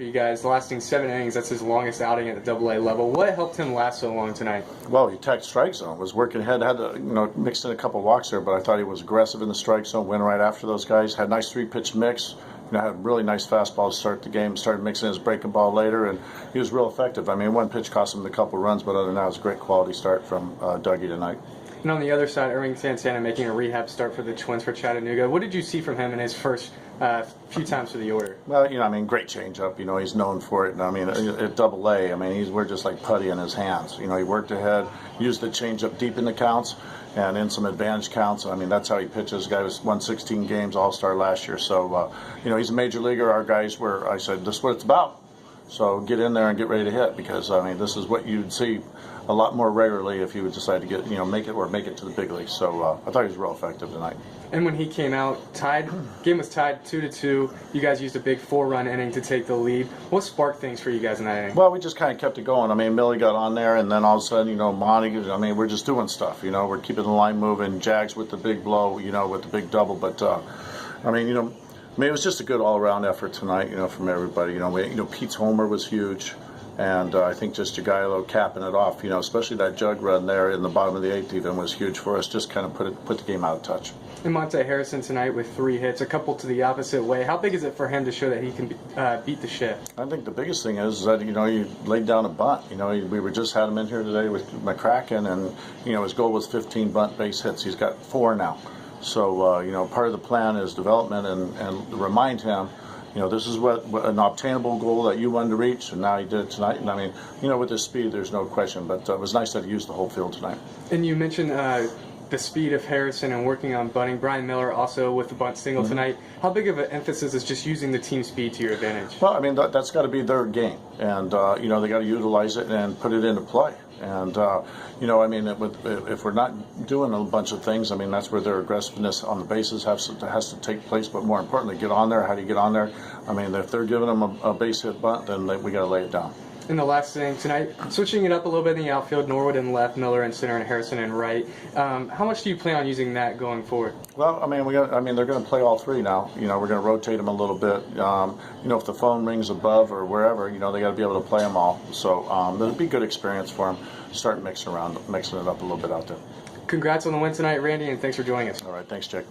for you guys, lasting 7 innings. That's his longest outing at the Double-A level. What helped him last so long tonight? Well, he attacked strike zone, was working ahead, had to, mixed in a couple walks there, but I thought he was aggressive in the strike zone, went right after those guys, had a nice 3-pitch mix. Had a really nice fastball to start the game, started mixing his breaking ball later, and he was real effective. I mean, one pitch cost him a couple runs, but other than that, it was a great quality start from Dougie tonight. And on the other side, Irving Santana making a rehab start for the Twins for Chattanooga. What did you see from him in his first few times for the order? Well, great changeup. He's known for it. And, at Double-A, we're just like putty in his hands. He worked ahead, used the changeup deep in the counts, and in some advantage counts. That's how he pitches. The guy won 16 games, All-Star last year. So, he's a major leaguer. Our guys were, I said, this is what it's about. So get in there and get ready to hit, because, this is what you'd see a lot more regularly if you would decide to get, make it to the big leagues. So I thought he was real effective tonight. And when he came out, game was tied 2-2. You guys used a big 4-run inning to take the lead. What sparked things for you guys in that inning? Well, we just kind of kept it going. Millie got on there, and then all of a sudden, Monty, we're just doing stuff. We're keeping the line moving. Jags with the big blow, with the big double. But, it was just a good all-around effort tonight, from everybody. Pete's homer was huge. And I think just Jagielo capping it off, especially that jug run there in the bottom of the 8th even was huge for us. Just kind of put the game out of touch. And Monte Harrison tonight with 3 hits, a couple to the opposite way. How big is it for him to show that he can beat the shift? I think the biggest thing is that, he laid down a bunt. We were just had him in here today with McCracken, and, his goal was 15 bunt base hits. He's got 4 now. So, part of the plan is development and remind him, this is what an obtainable goal that you wanted to reach, and now he did it tonight. And with his speed, there's no question. But it was nice that he used the whole field tonight. And you mentioned the speed of Harrison and working on bunting. Brian Miller also with the bunt single tonight. How big of an emphasis is just using the team speed to your advantage? Well, that's got to be their game, and they got to utilize it and put it into play. And if we're not doing a bunch of things, that's where their aggressiveness on the bases has to take place. But more importantly, get on there. How do you get on there? If they're giving them a base hit bunt, then we got to lay it down. In the last inning tonight, switching it up a little bit in the outfield, Norwood in left, Miller in center, and Harrison in right. How much do you plan on using that going forward? Well, they're going to play all 3 now. We're going to rotate them a little bit. If the phone rings above or wherever, they got to be able to play them all. So it'll be a good experience for them. Start mixing it up a little bit out there. Congrats on the win tonight, Randy, and thanks for joining us. All right, thanks, Jake.